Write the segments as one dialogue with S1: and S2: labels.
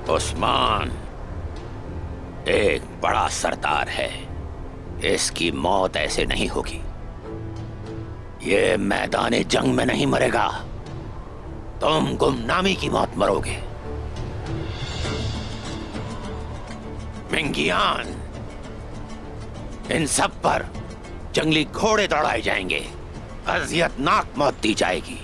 S1: उस्मान एक बड़ा सरदार है, इसकी मौत ऐसे नहीं होगी। ये मैदान जंग में नहीं मरेगा, तुम गुमनामी की मौत मरोगे। मिंगियान, इन सब पर जंगली घोड़े दौड़ाए जाएंगे, अजियतनाक मौत दी जाएगी।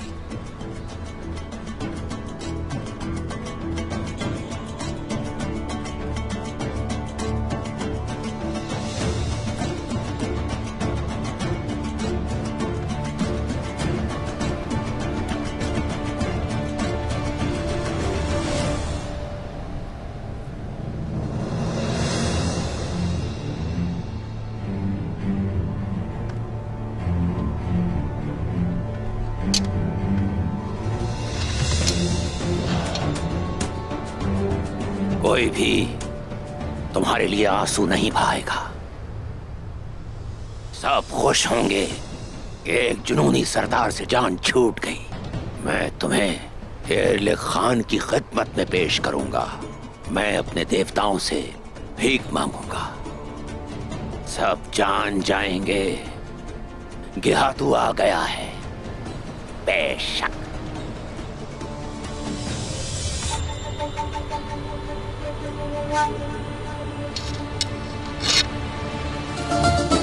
S1: कोई भी तुम्हारे लिए आंसू नहीं बहाएगा। सब खुश होंगे कि एक जुनूनी सरदार से जान छूट गई। मैं तुम्हें एर्ले खान की खिदमत में पेश करूंगा। मैं अपने देवताओं से भीख मांगूंगा। सब जान जाएंगे गिहातू आ गया है। बेशक।
S2: Thank you.